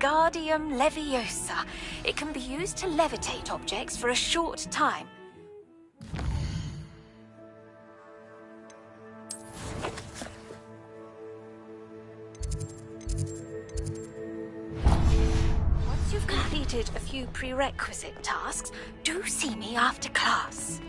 Wingardium Leviosa. It can be used to levitate objects for a short time. Once you've completed a few prerequisite tasks, do see me after class.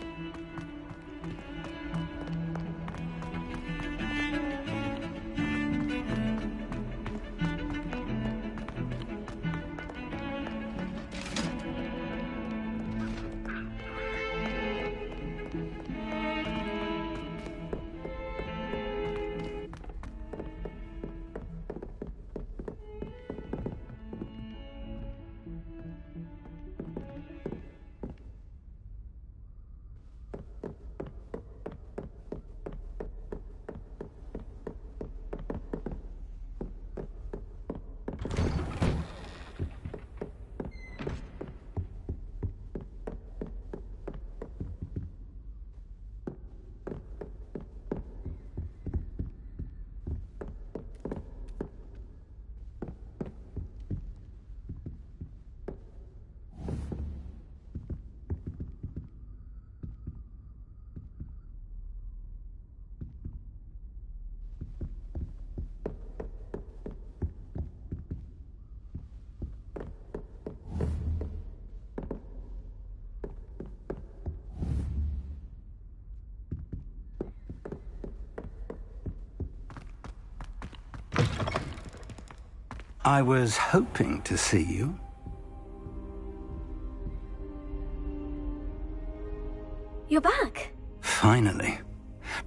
I was hoping to see you. You're back. Finally.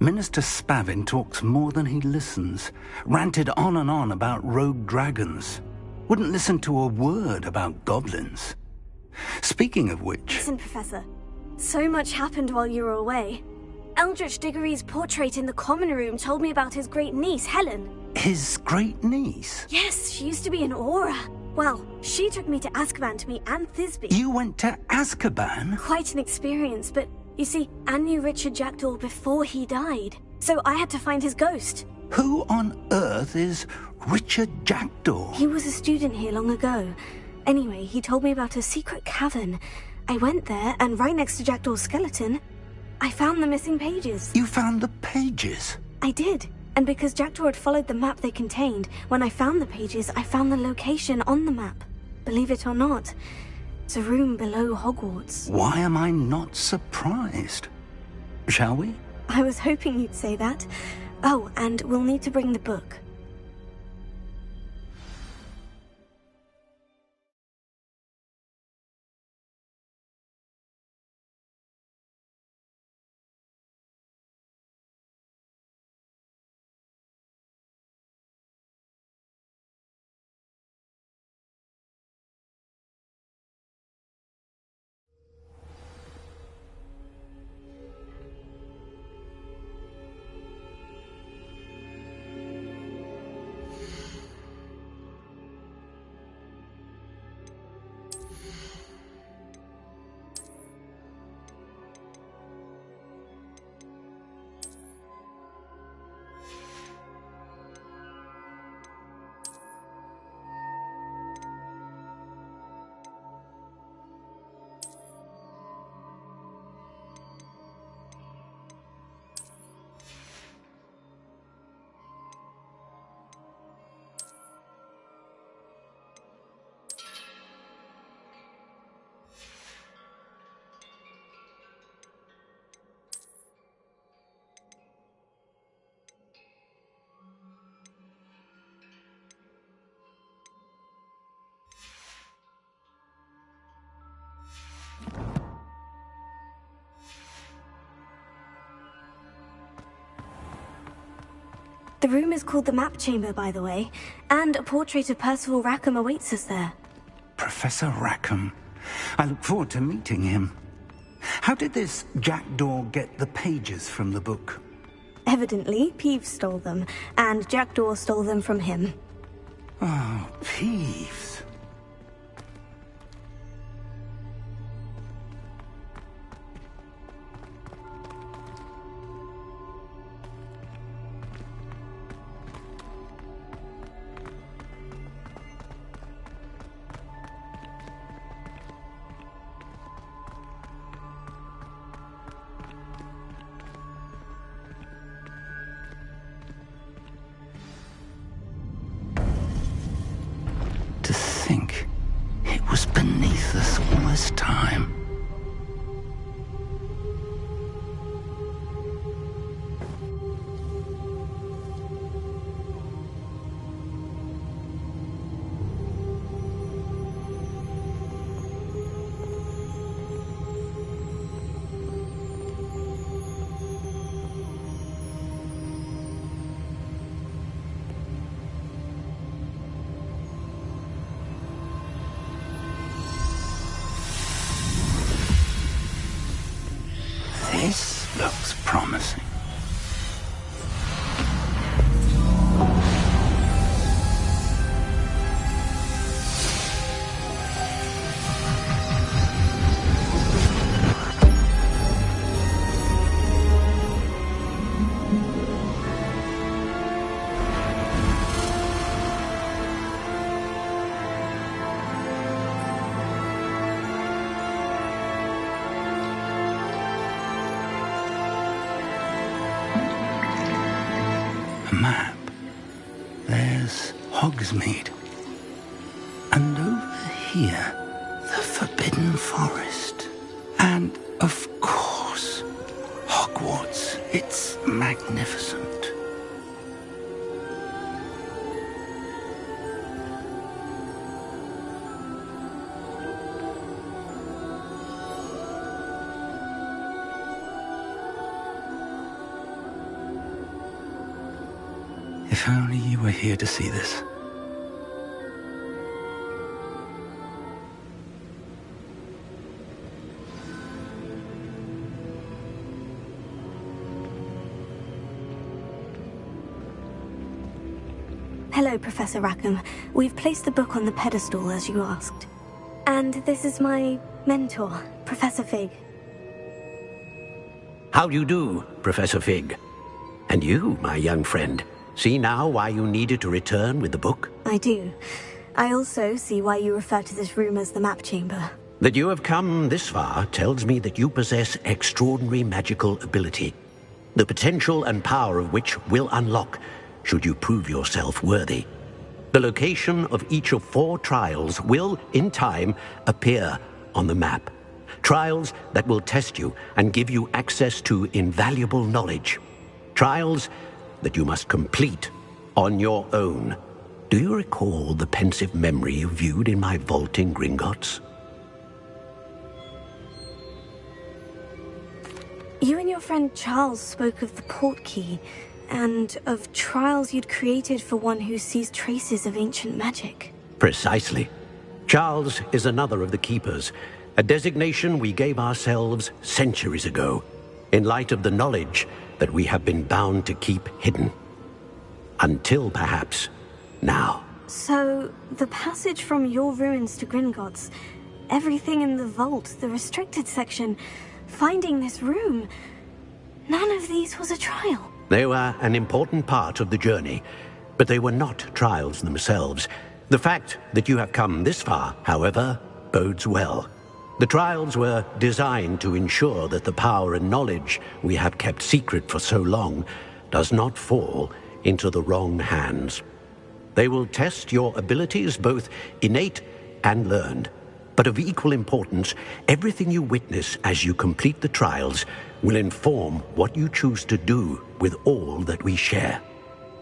Minister Spavin talks more than he listens. Ranted on and on about rogue dragons. Wouldn't listen to a word about goblins. Speaking of which... Listen, Professor. So much happened while you were away. Eldritch Diggory's portrait in the common room told me about his great niece, Helen. His great niece? Yes, she used to be an Aura. Well, she took me to Azkaban to meet Anne Thisbe. You went to Azkaban? Quite an experience, but you see, Anne knew Richard Jackdaw before he died. So I had to find his ghost. Who on earth is Richard Jackdaw? He was a student here long ago. Anyway, he told me about a secret cavern. I went there, and right next to Jackdaw's skeleton, I found the missing pages. You found the pages? I did. And because Jackdaw had followed the map they contained, when I found the pages, I found the location on the map. Believe it or not, it's a room below Hogwarts. Why am I not surprised? Shall we? I was hoping you'd say that. Oh, and we'll need to bring the book. The room is called the Map Chamber, by the way, and a portrait of Percival Rackham awaits us there. Professor Rackham. I look forward to meeting him. How did this Jackdaw get the pages from the book? Evidently, Peeves stole them, and Jackdaw stole them from him. Oh, Peeves. think it was beneath us all this time? This looks promising. A map. There's Hogsmeade. And over here, the Forbidden Forest. And, of course, Hogwarts. It's magnificent. If only you were here to see this. Hello, Professor Rackham. We've placed the book on the pedestal as you asked. And this is my mentor, Professor Fig. How do you do, Professor Fig? And you, my young friend, see now why you needed to return with the book? I do. I also see why you refer to this room as the map chamber. That you have come this far tells me that you possess extraordinary magical ability, the potential and power of which will unlock should you prove yourself worthy. The location of each of 4 trials will, in time, appear on the map. Trials that will test you and give you access to invaluable knowledge. Trials that you must complete on your own. Do you recall the pensive memory you viewed in my vault in Gringotts? You and your friend Charles spoke of the portkey, and of trials you'd created for one who sees traces of ancient magic. Precisely. Charles is another of the Keepers, a designation we gave ourselves centuries ago, in light of the knowledge that we have been bound to keep hidden. Until, perhaps, now. So, the passage from your ruins to Gringotts, everything in the vault, the restricted section, finding this room, none of these was a trial. They were an important part of the journey, but they were not trials themselves. The fact that you have come this far, however, bodes well. The trials were designed to ensure that the power and knowledge we have kept secret for so long does not fall into the wrong hands. They will test your abilities, both innate and learned. But of equal importance, everything you witness as you complete the trials will inform what you choose to do with all that we share.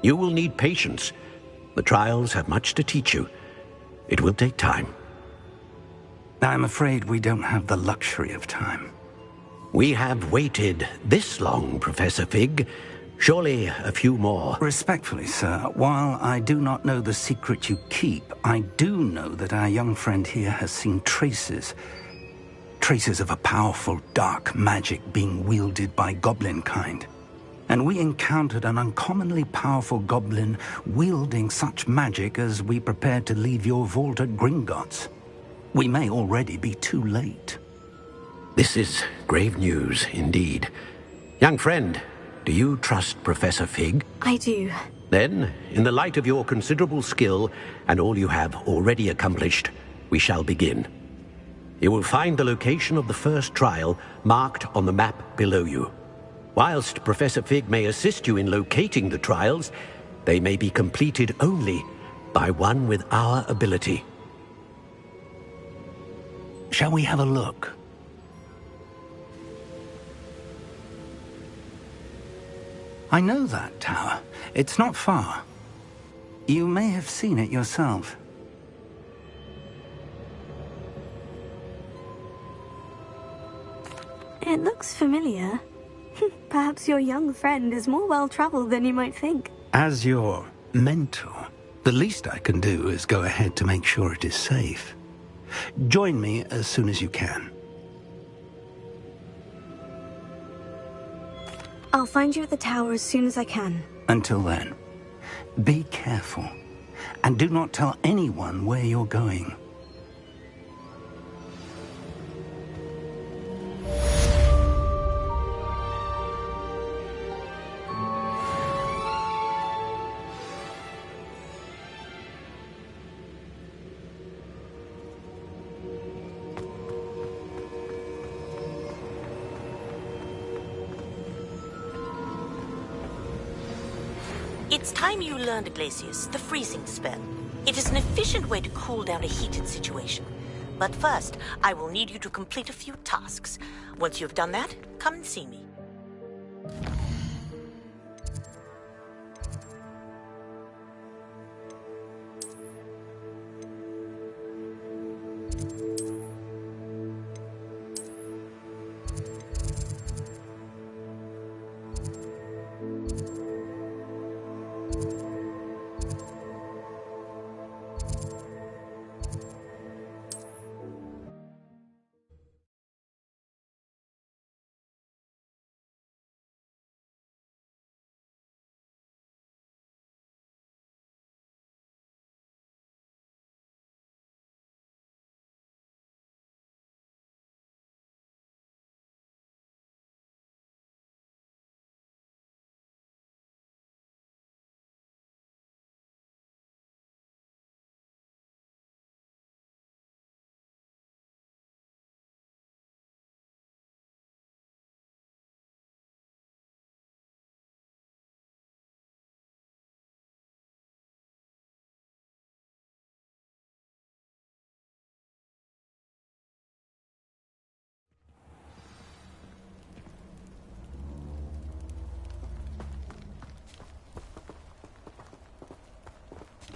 You will need patience. The trials have much to teach you. It will take time. I'm afraid we don't have the luxury of time. We have waited this long, Professor Fig. Surely a few more. Respectfully, sir, while I do not know the secret you keep, I do know that our young friend here has seen traces of a powerful dark magic being wielded by goblin kind. And we encountered an uncommonly powerful goblin wielding such magic as we prepared to leave your vault at Gringotts. We may already be too late. This is grave news, indeed. Young friend, do you trust Professor Fig? I do. Then, in the light of your considerable skill and all you have already accomplished, we shall begin. You will find the location of the first trial marked on the map below you. Whilst Professor Fig may assist you in locating the trials, they may be completed only by one with our ability. Shall we have a look? I know that tower. It's not far. You may have seen it yourself. It looks familiar. Perhaps your young friend is more well-traveled than you might think. As your mentor, the least I can do is go ahead to make sure it is safe. Join me as soon as you can. I'll find you at the tower as soon as I can. Until then, be careful, and do not tell anyone where you're going. It's time you learned, Iglesias, the freezing spell. It is an efficient way to cool down a heated situation. But first, I will need you to complete a few tasks. Once you've done that, come and see me.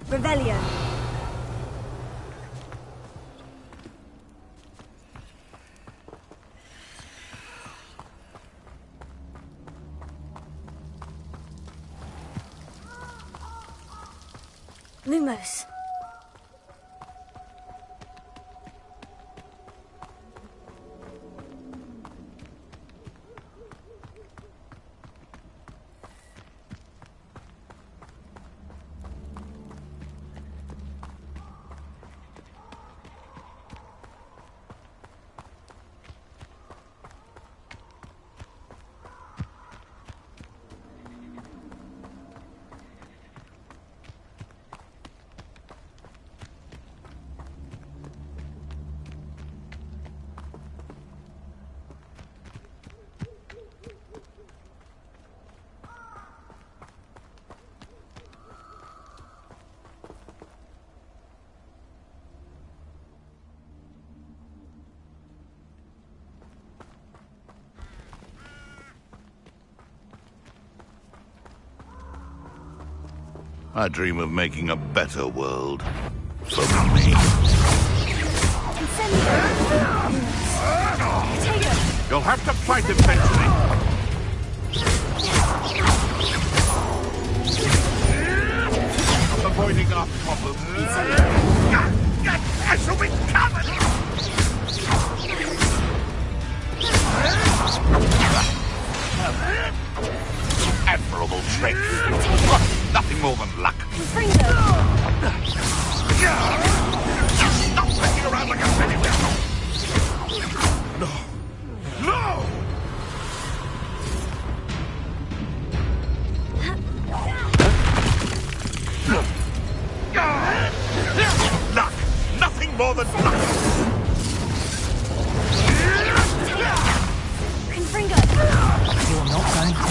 Revelio. Lumos. I dream of making a better world. For me. You'll have to fight eventually. Avoiding our problem. I shall be covered! Admirable trick. Nothing more than luck. Stop messing around like a silly weasel! No! No! Luck! Nothing more than luck! Confringo! You are not going to...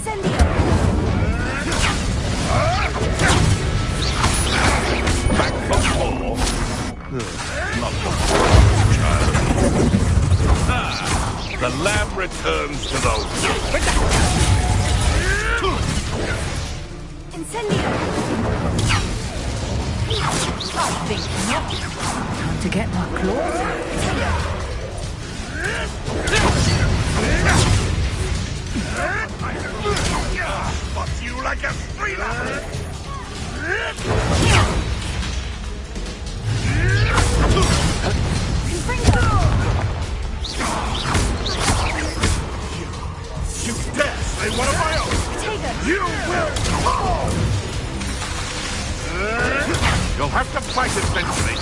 Incendio! Back for more? Not the child. The lamb returns to those. Incendio! I think not. Time to get my claws out. Spot you like a thriller! You dare slay one of my own! You will fall! You'll have to fight eventually.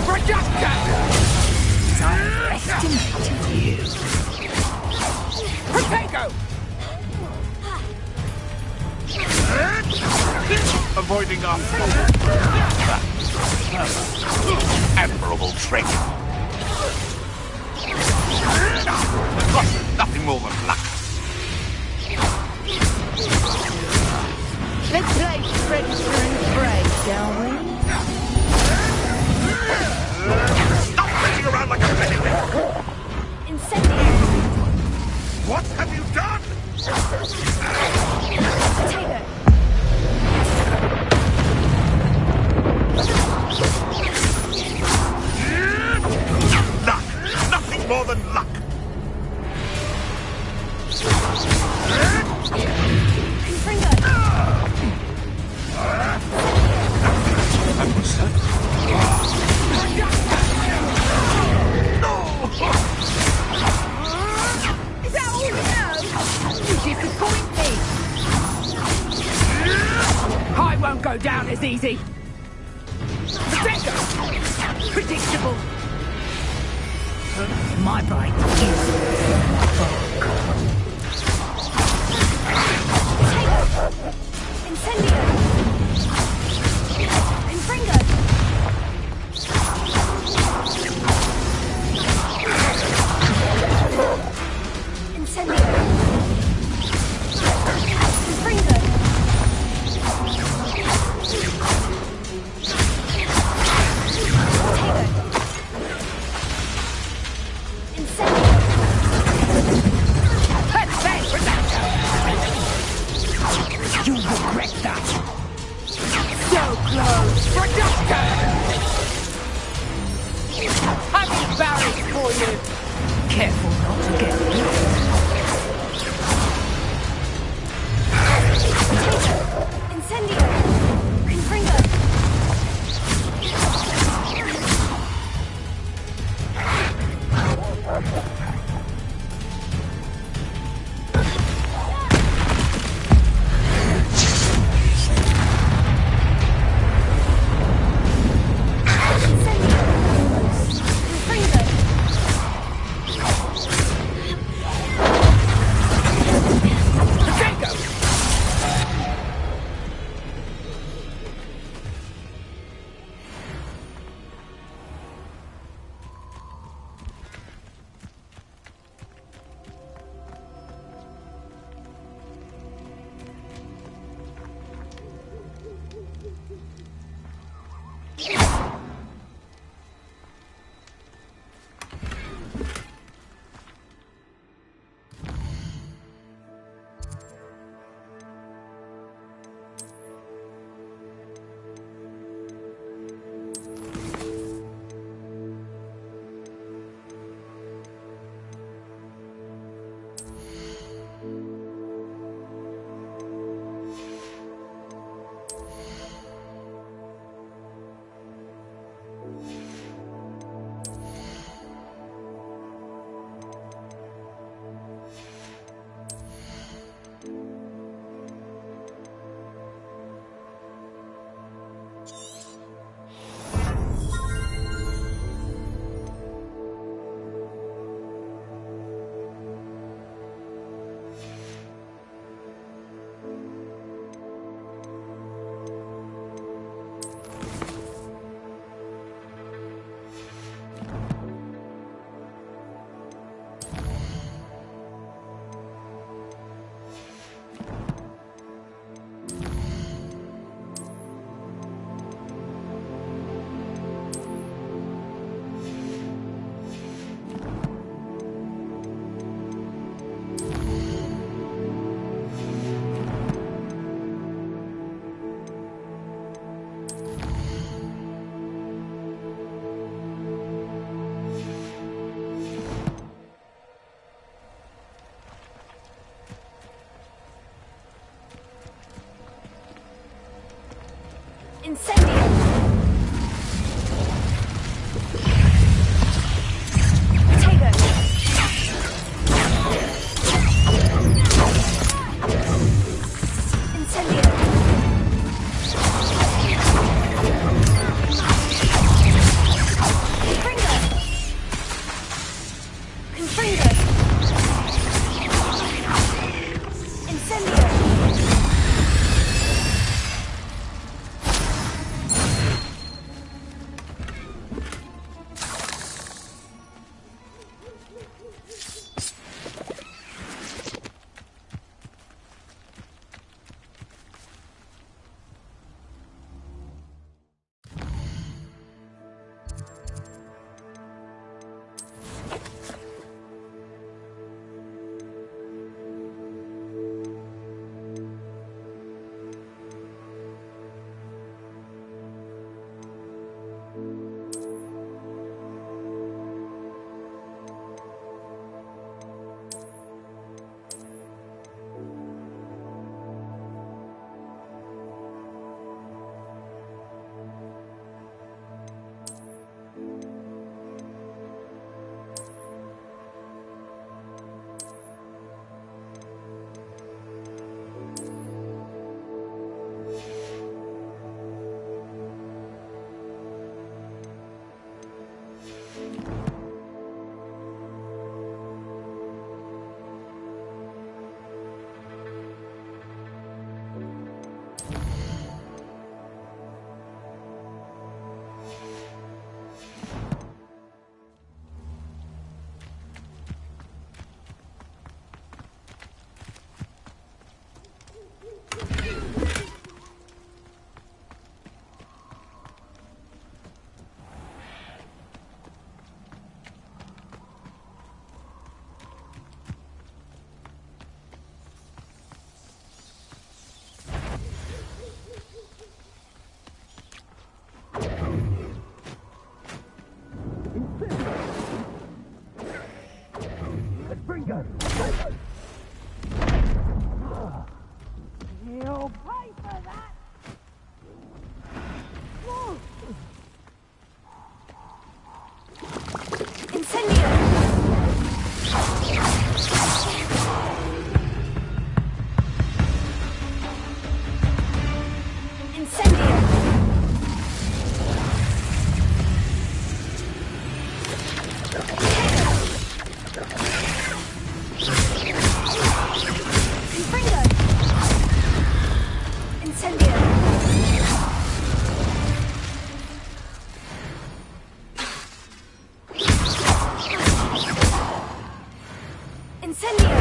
Reduction! I estimated you. Protego! Avoiding our admirable trick. Nothing more than luck. Let's play Predator and Prey, shall we? Stop running around like a pennywhisk! Incendio! What have you done? Potato! Luck! Nothing more than luck! Confringo! That was certain. Is that all you know? You disappoint me. I won't go down as easy. Protego! Predictable. My bite is Incendio! Confringo! Incendio! Confringo! You regret that. So close. Reduction! I'm embarrassed for you. Careful not to get hit. Incendio! Confringo! You'll pay for that! Incendio! Incendio! Confringo! Incendio! Incendio!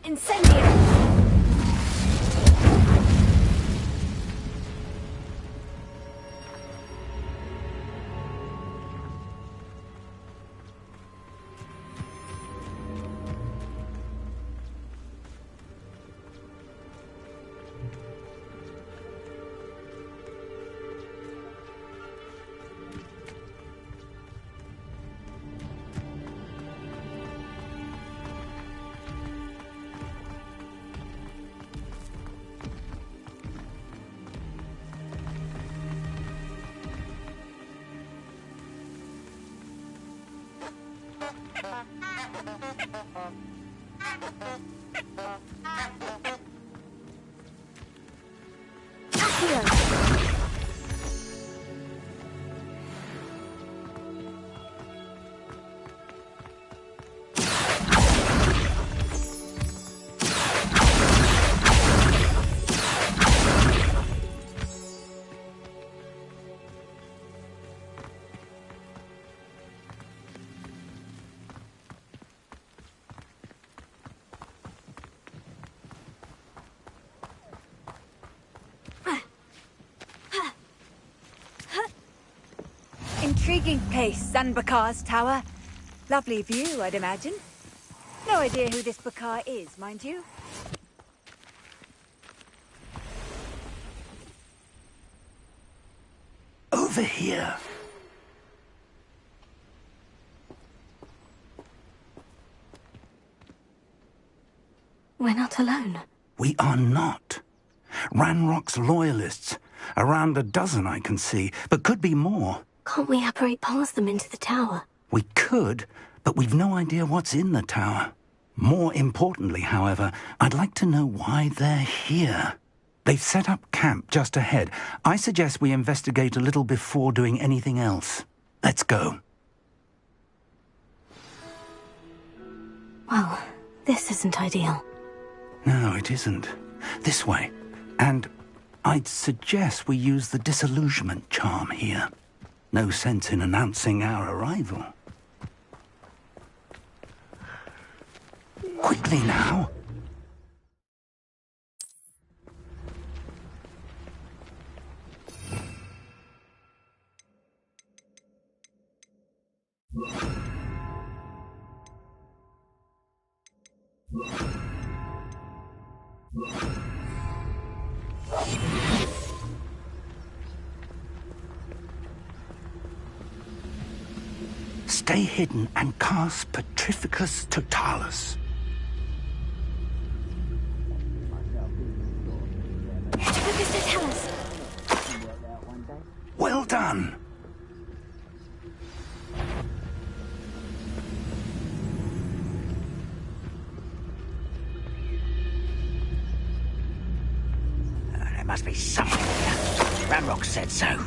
Incendio! Intriguing place, Sanbakar's tower. Lovely view, I'd imagine. No idea who this Bakar is, mind you. Over here. We're not alone. We are not. Ranrock's loyalists. Around a dozen I can see, but could be more. Can't we apparate past them into the tower? We could, but we've no idea what's in the tower. More importantly, however, I'd like to know why they're here. They've set up camp just ahead. I suggest we investigate a little before doing anything else. Let's go. Well, this isn't ideal. No, it isn't. This way. And I'd suggest we use the disillusionment charm here. No sense in announcing our arrival. Quickly now. Stay hidden and cast Petrificus Totalis. Petrificus Totalis. Well done. There must be something here. Ramrock said so.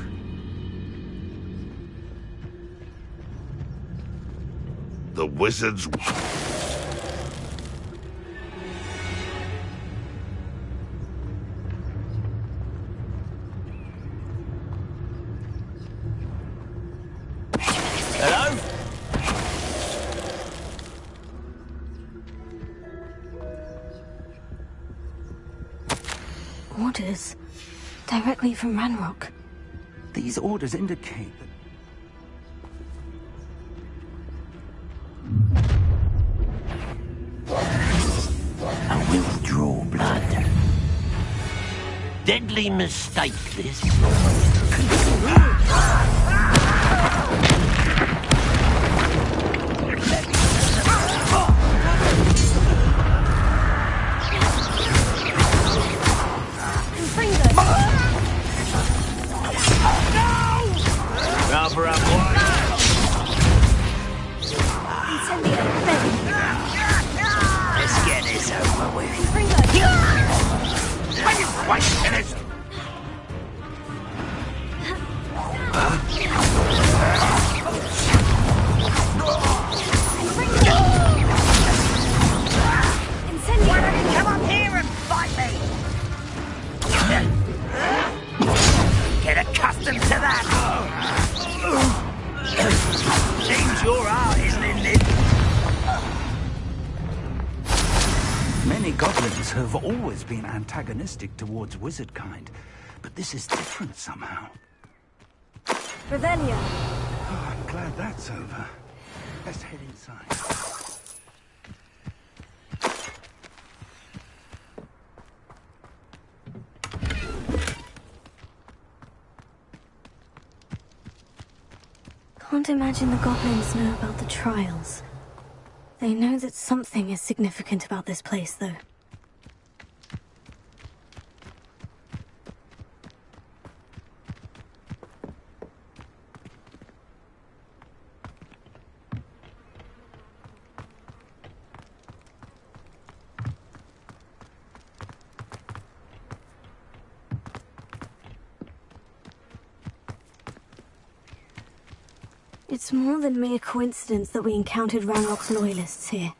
The wizards... Hello? Orders. Directly from Ranrock. These orders indicate that... I will draw blood. Deadly mistake, this. Rubber up, boy. Let's get this over with. Wait a minute! Come up here and fight me! Get accustomed to that! Seems your art isn't in this. Many goblins have always been antagonistic towards wizard kind, but this is different somehow. Revelio. Oh, I'm glad that's over. Let's head inside. Can't imagine the goblins know about the trials. They know that something is significant about this place, though. It's more than mere coincidence that we encountered Ranrock's loyalists here.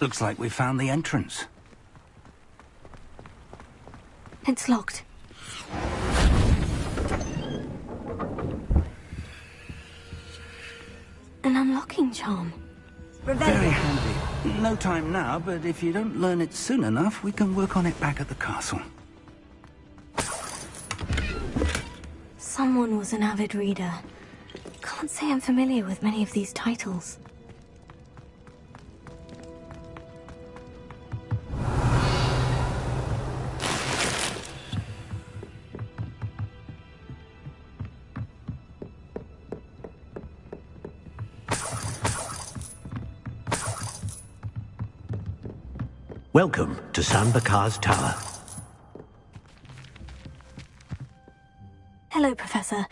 Looks like we found the entrance. It's locked. An unlocking charm. Very handy. No time now, but if you don't learn it soon enough, we can work on it back at the castle. Someone was an avid reader. Can't say I'm familiar with many of these titles. Welcome to Sanbakar's Tower. Hello, Professor.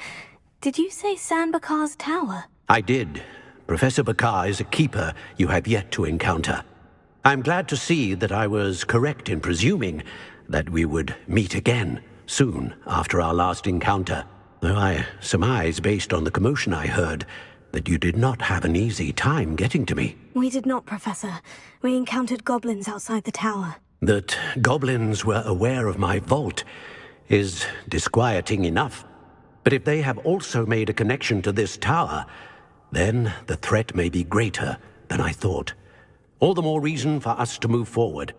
Did you say Sanbakar's Tower? I did. Professor Bakar is a keeper you have yet to encounter. I'm glad to see that I was correct in presuming that we would meet again soon after our last encounter, though I surmise, based on the commotion I heard, that you did not have an easy time getting to me. We did not, Professor. We encountered goblins outside the tower. That goblins were aware of my vault is disquieting enough. But if they have also made a connection to this tower, then the threat may be greater than I thought. All the more reason for us to move forward.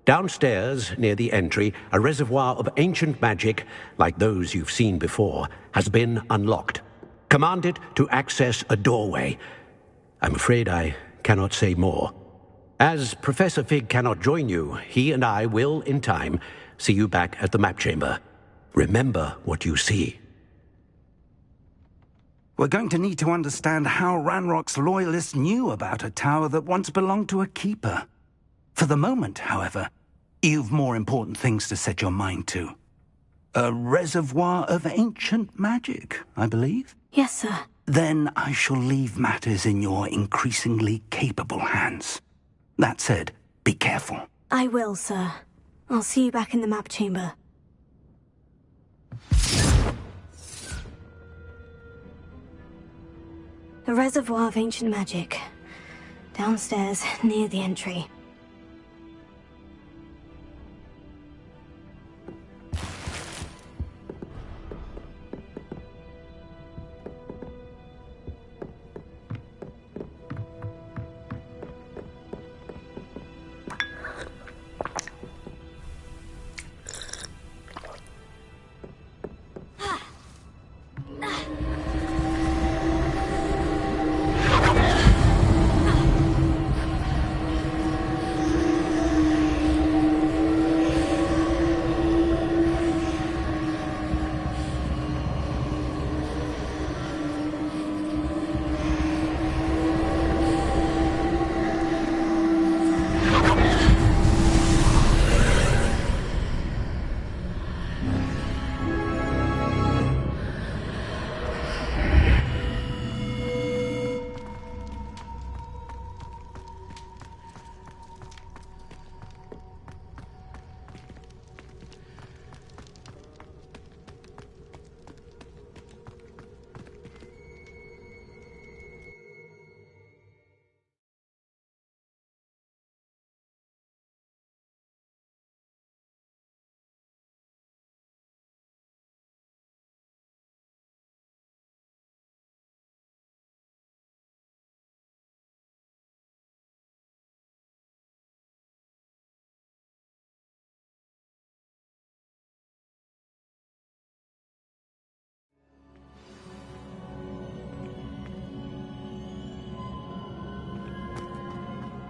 Downstairs, near the entry, a reservoir of ancient magic, like those you've seen before, has been unlocked. Commanded to access a doorway. I'm afraid I cannot say more. As Professor Fig cannot join you, he and I will, in time, See you back at the map chamber. Remember what you see. We're going to need to understand how Ranrock's loyalists knew about a tower that once belonged to a keeper. For the moment, however, you've more important things to set your mind to. A reservoir of ancient magic, I believe? Yes, sir. Then I shall leave matters in your increasingly capable hands. That said, be careful. I will, sir. I'll see you back in the map chamber. A reservoir of ancient magic. Downstairs, near the entry.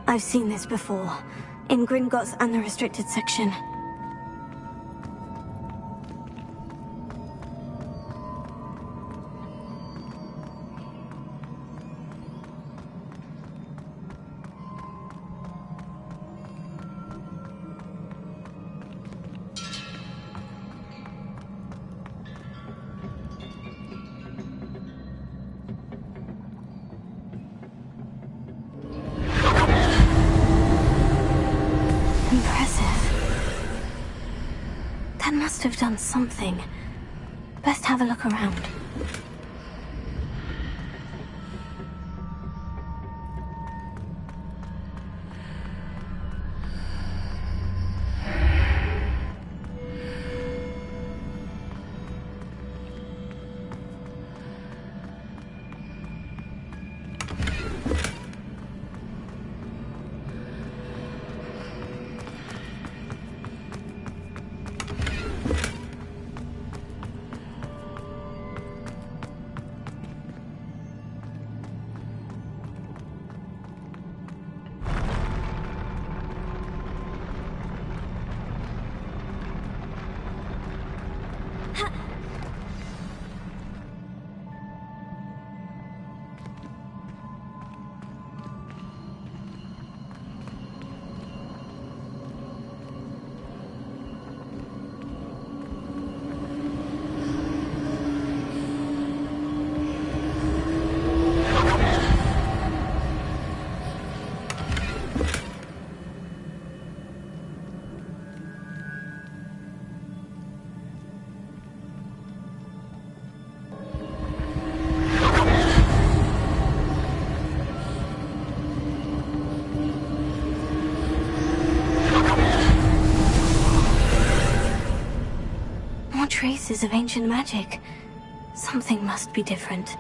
I've seen this before, in Gringotts and the restricted section. Must have done something. Best have a look around. Traces of ancient magic. Something must be different.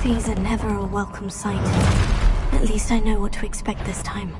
These are never a welcome sight. At least I know what to expect this time.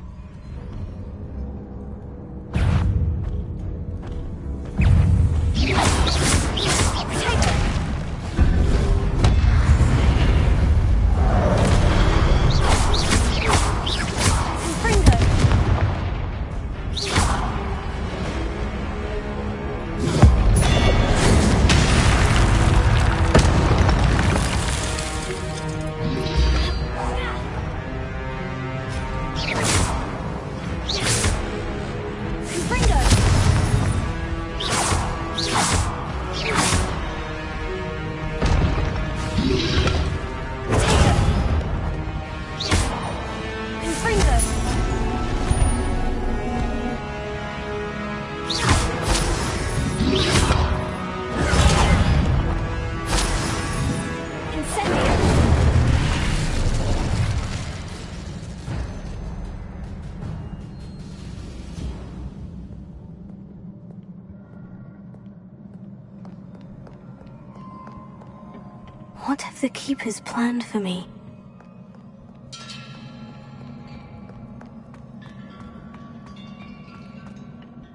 What have the Keepers planned for me?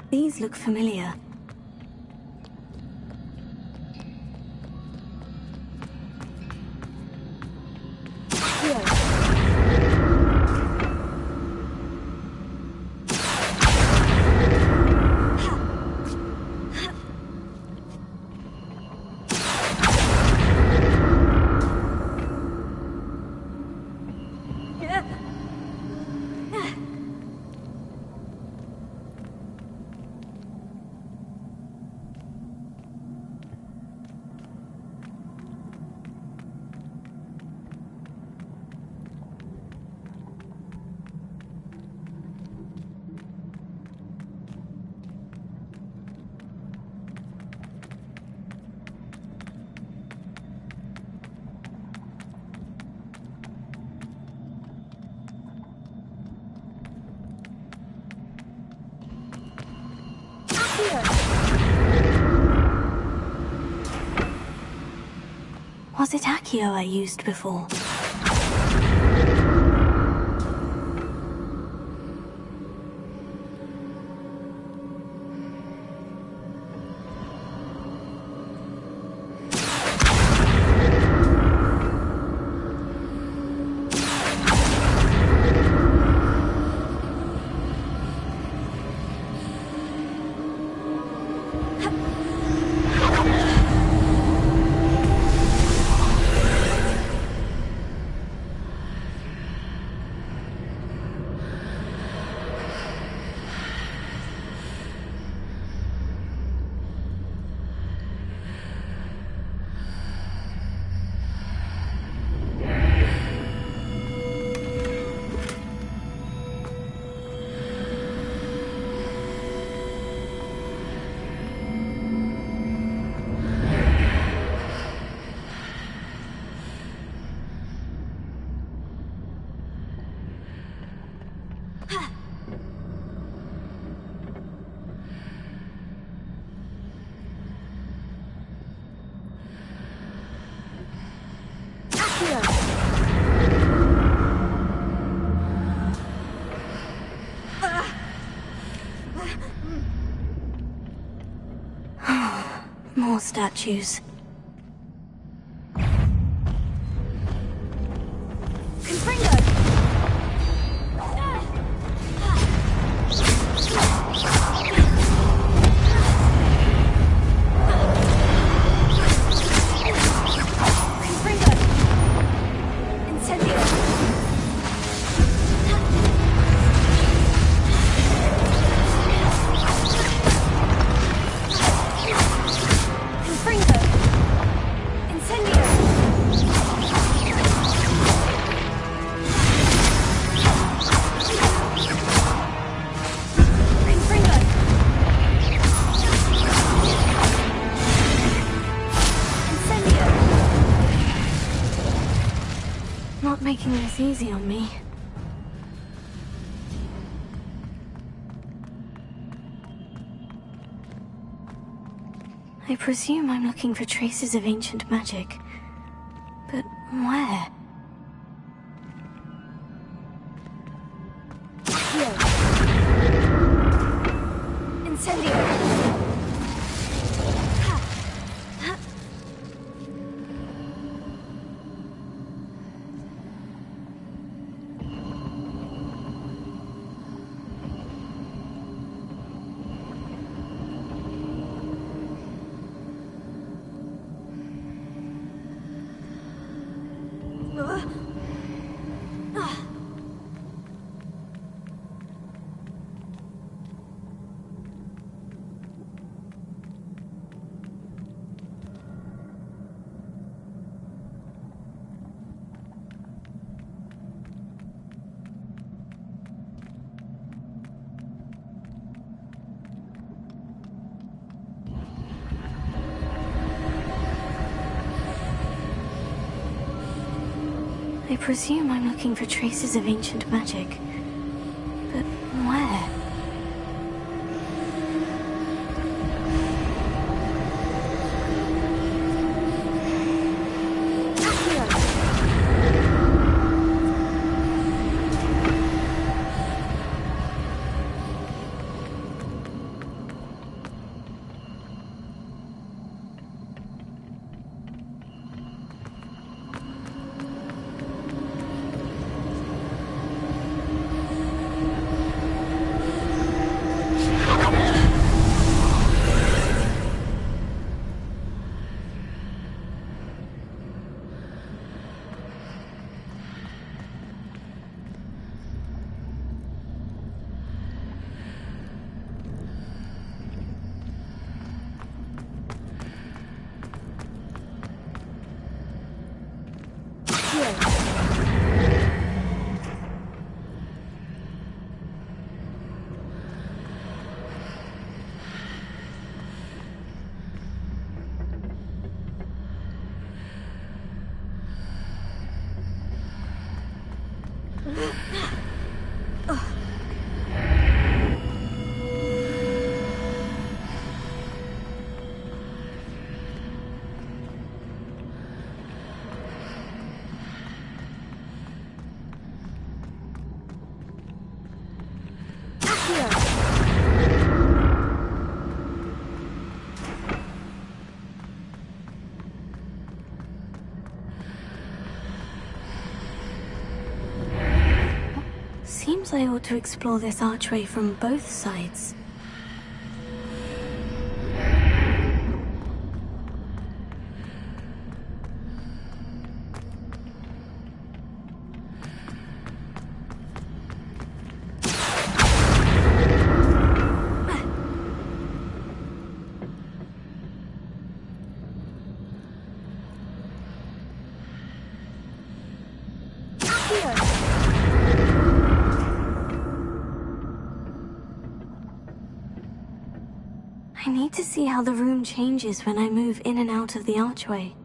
These look familiar. Was it Accio I used before? More statues. Not making this easy on me. I presume I'm looking for traces of ancient magic. But where? I presume I'm looking for traces of ancient magic. But where? Seems I ought to explore this archway from both sides. I need to see how the room changes when I move in and out of the archway.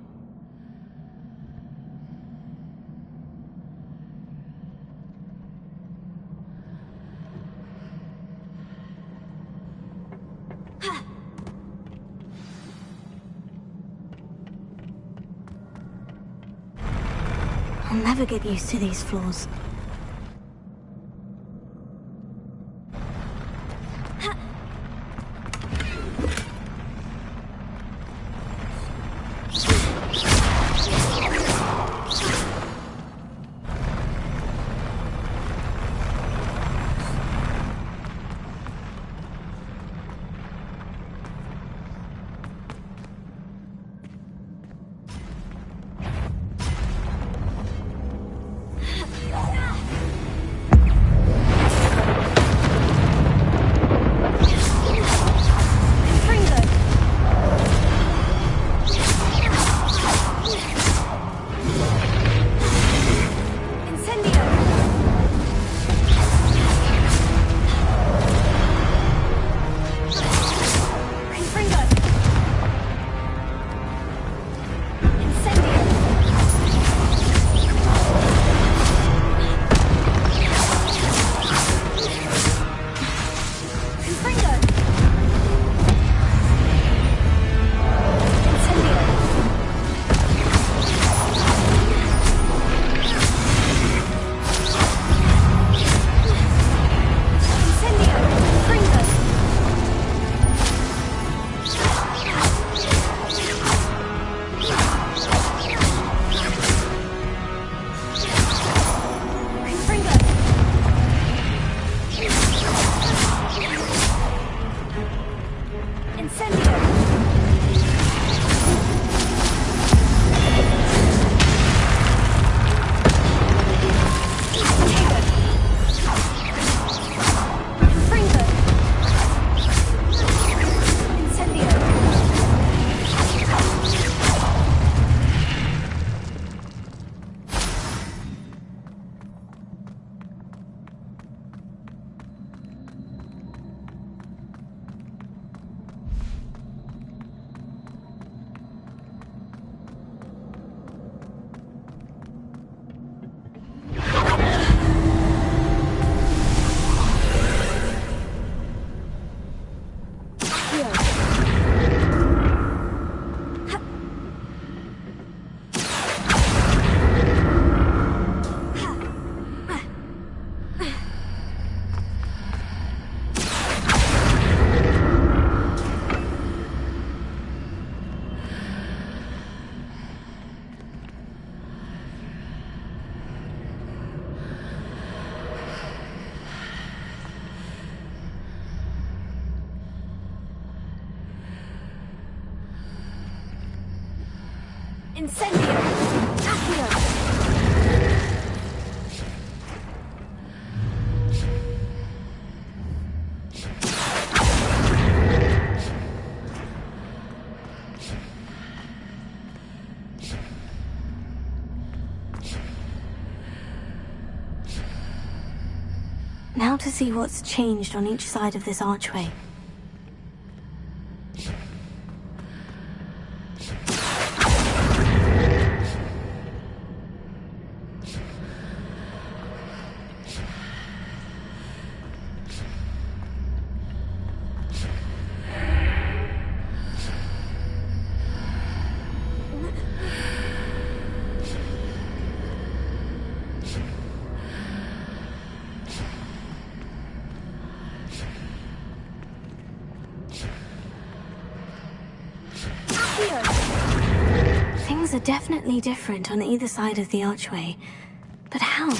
I'll never get used to these floors. Incendio! Accio! Now to see what's changed on each side of this archway. Things are definitely different on either side of the archway. But how?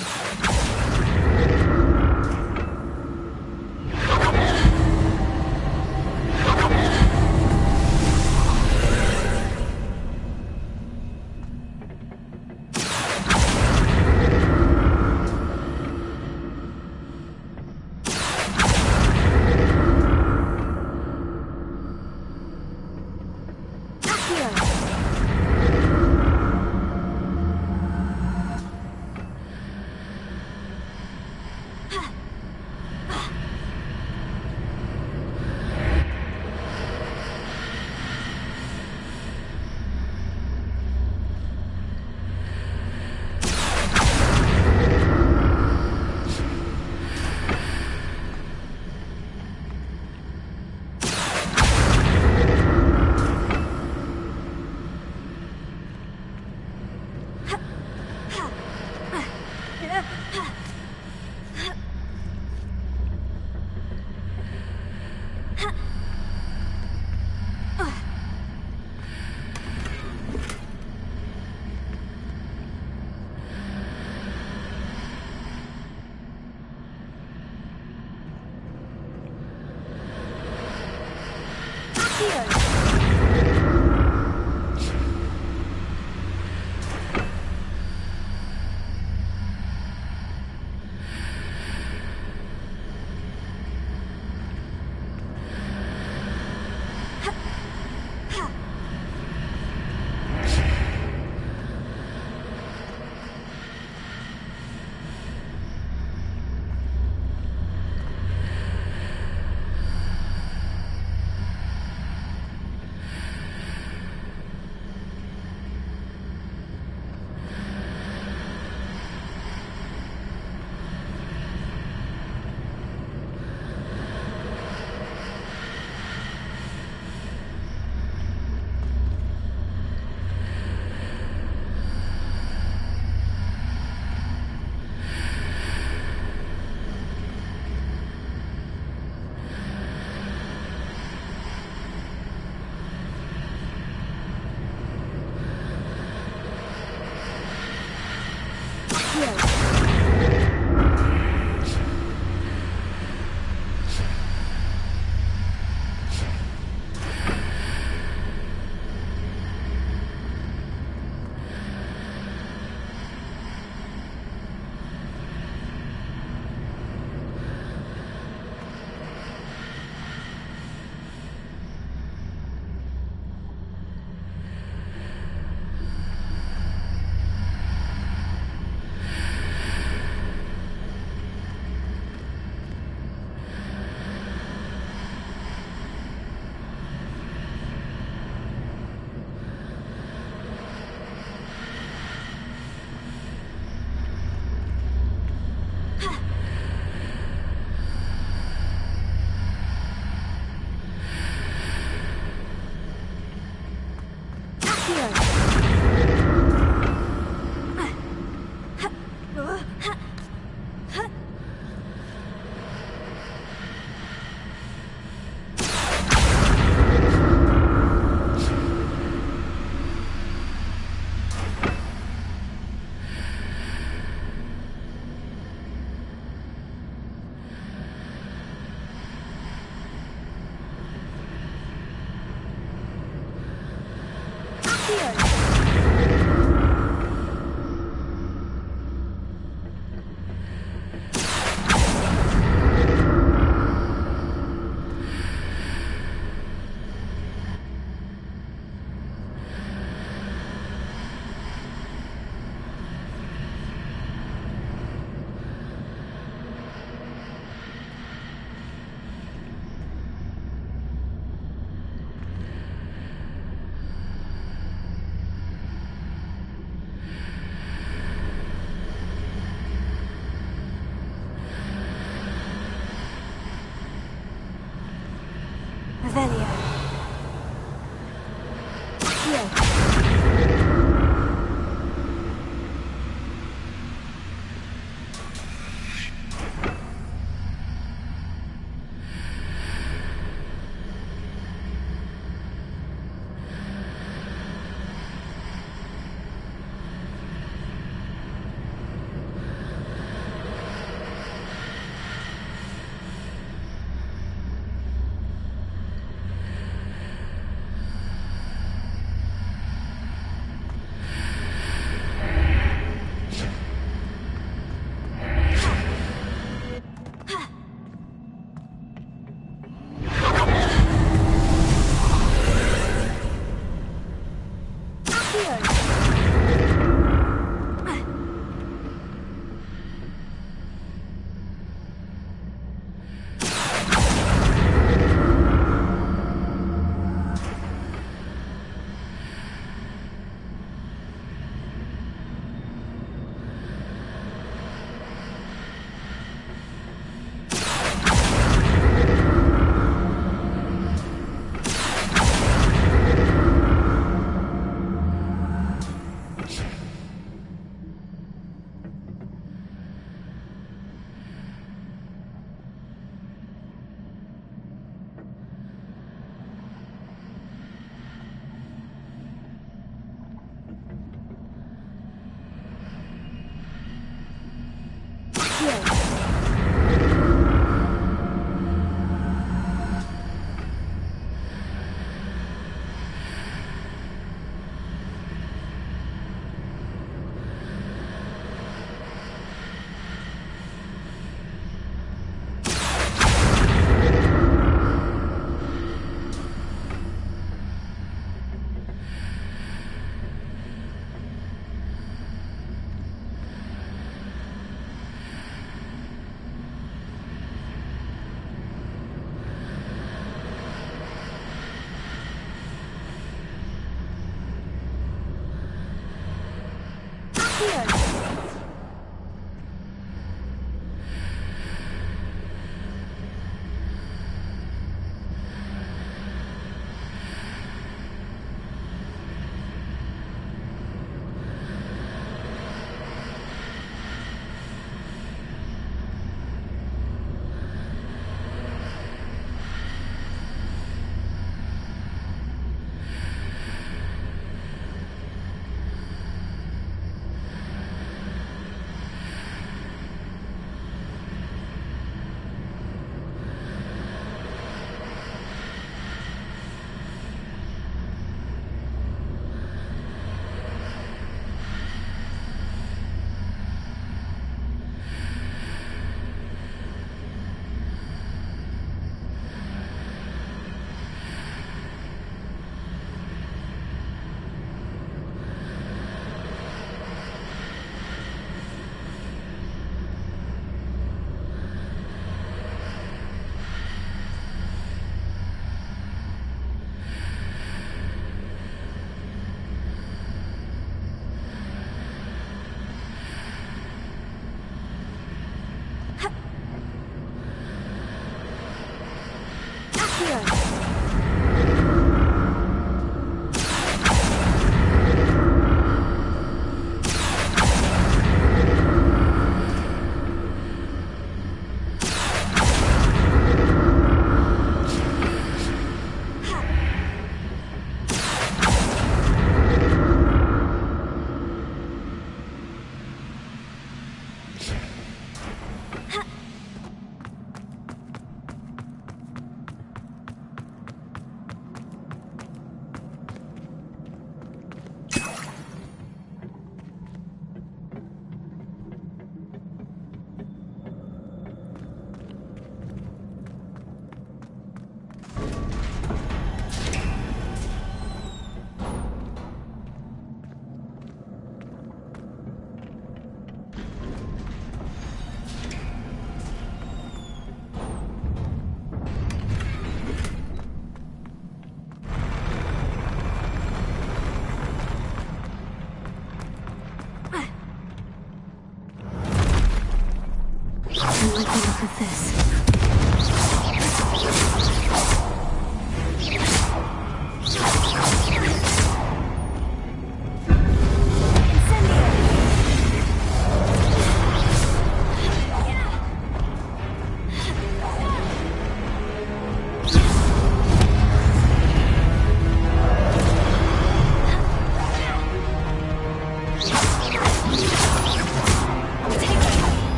Here.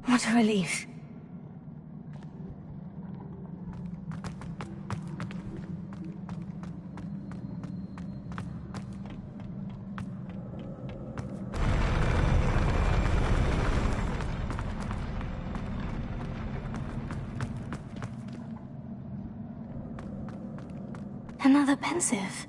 What a relief. Another pensive.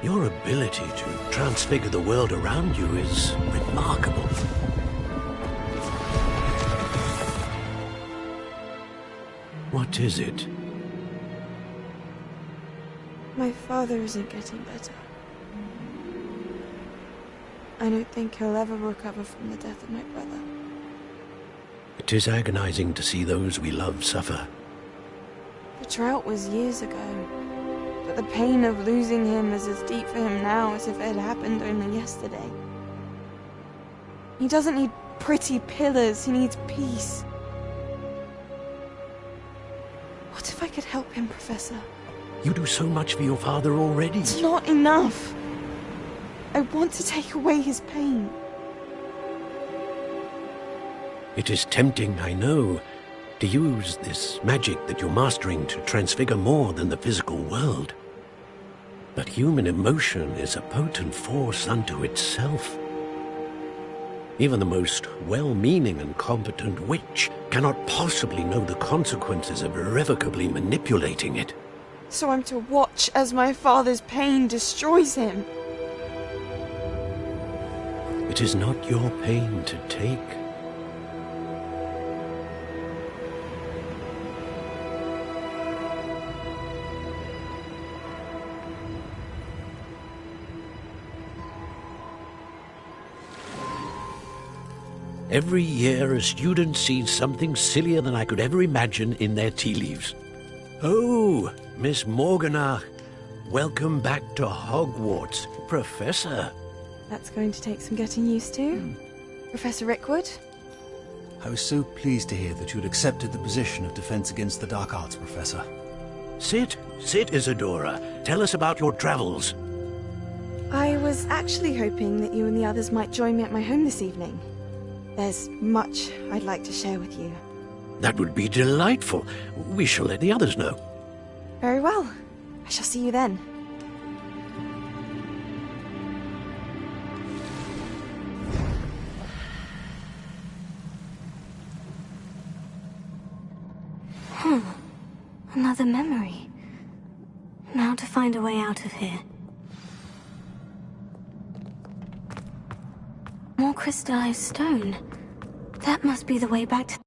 Your ability to transfigure the world around you is remarkable. What is it? My father isn't getting better. I don't think he'll ever recover from the death of my brother. It is agonizing to see those we love suffer. The drought was years ago, but the pain of losing him is as deep for him now as if it had happened only yesterday. He doesn't need pretty pillars, he needs peace. What if I could help him, Professor? You do so much for your father already. It's not enough. I want to take away his pain. It is tempting, I know, to use this magic that you're mastering to transfigure more than the physical world. But human emotion is a potent force unto itself. Even the most well-meaning and competent witch cannot possibly know the consequences of irrevocably manipulating it. So I'm to watch as my father's pain destroys him. It is not your pain to take. Every year, a student sees something sillier than I could ever imagine in their tea leaves. Oh, Miss Morganach, welcome back to Hogwarts, Professor. That's going to take some getting used to. Professor Rickwood? I was so pleased to hear that you had accepted the position of Defense Against the Dark Arts, Professor. Sit, Isadora. Tell us about your travels. I was actually hoping that you and the others might join me at my home this evening. There's much I'd like to share with you. That would be delightful. We shall let the others know. Very well. I shall see you then. Another memory. Now to find a way out of here. More crystallized stone. That must be the way back to...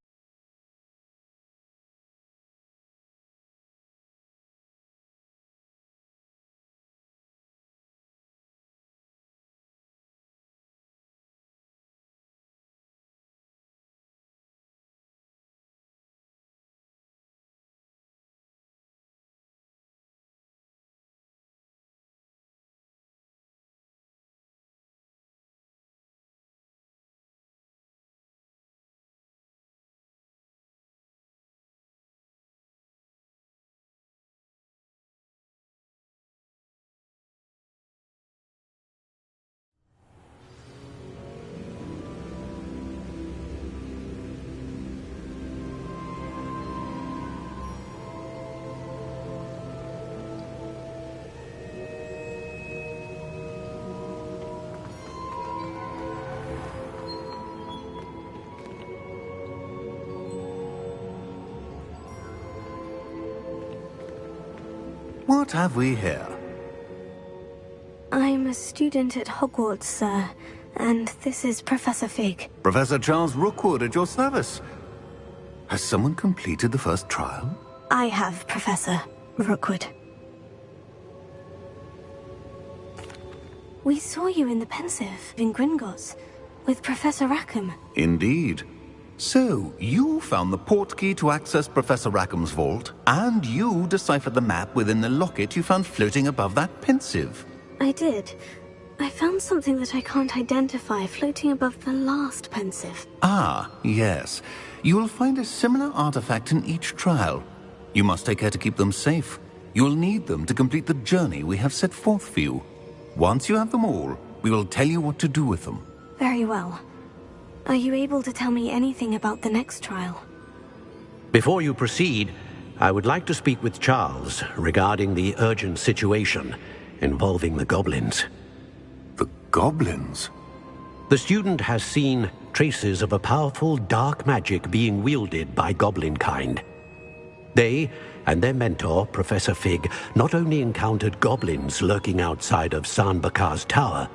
What have we here? I'm a student at Hogwarts, sir. And this is Professor Fig. Professor Charles Rookwood at your service. Has someone completed the first trial? I have, Professor Rookwood. We saw you in the Pensive in Gringotts with Professor Rackham. Indeed. So, you found the portkey to access Professor Rackham's vault, and you deciphered the map within the locket you found floating above that Pensive. I did. I found something that I can't identify floating above the last Pensive. Ah, yes. You will find a similar artifact in each trial. You must take care to keep them safe. You will need them to complete the journey we have set forth for you. Once you have them all, we will tell you what to do with them. Very well. Are you able to tell me anything about the next trial? Before you proceed, I would like to speak with Charles regarding the urgent situation involving the goblins. The goblins? The student has seen traces of a powerful dark magic being wielded by goblin kind. They and their mentor, Professor Fig, not only encountered goblins lurking outside of Sanbakar's tower,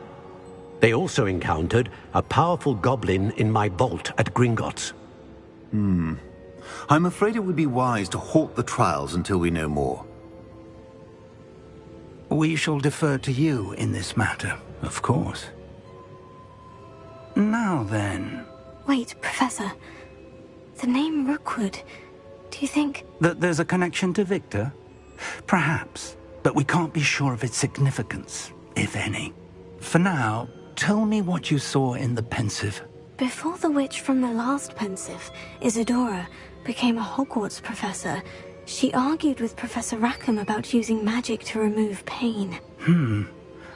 they also encountered a powerful goblin in my vault at Gringotts. I'm afraid it would be wise to halt the trials until we know more. We shall defer to you in this matter, of course. Now then... Wait, Professor. The name Rookwood. Do you think... that there's a connection to Victor? Perhaps, but we can't be sure of its significance, if any. For now, tell me what you saw in the Pensive. Before the witch from the last Pensive, Isadora, became a Hogwarts professor, she argued with Professor Rackham about using magic to remove pain.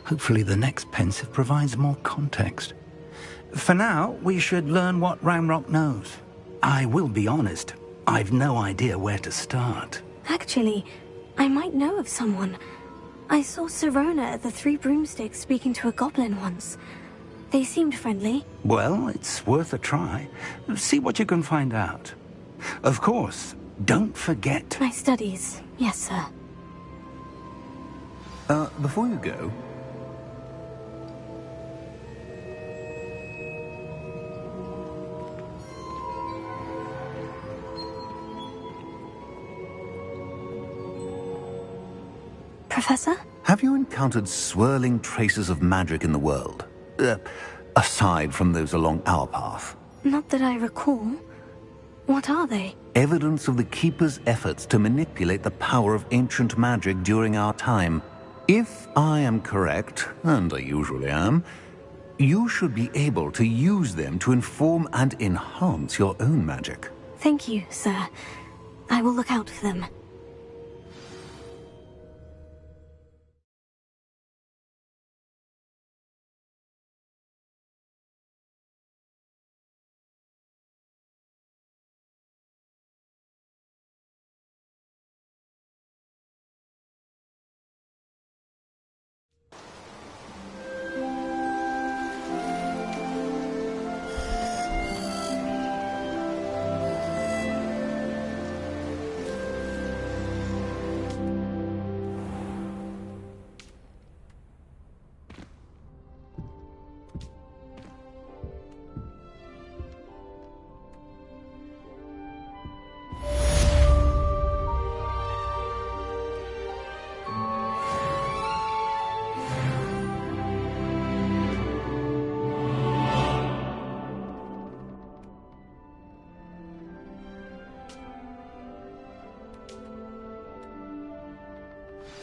Hopefully the next Pensive provides more context. For now, we should learn what Ranrock knows. I will be honest, I've no idea where to start. Actually, I might know of someone. I saw Sirona at the Three Broomsticks speaking to a goblin once. They seemed friendly. Well, it's worth a try. See what you can find out. Of course, don't forget... My studies, yes, sir. Before you go... Professor? Have you encountered swirling traces of magic in the world? Aside from those along our path? Not that I recall. What are they? Evidence of the Keeper's efforts to manipulate the power of ancient magic during our time. If I am correct, and I usually am, you should be able to use them to inform and enhance your own magic. Thank you, sir. I will look out for them.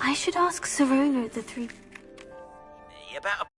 I should ask Sirona at the Three... About a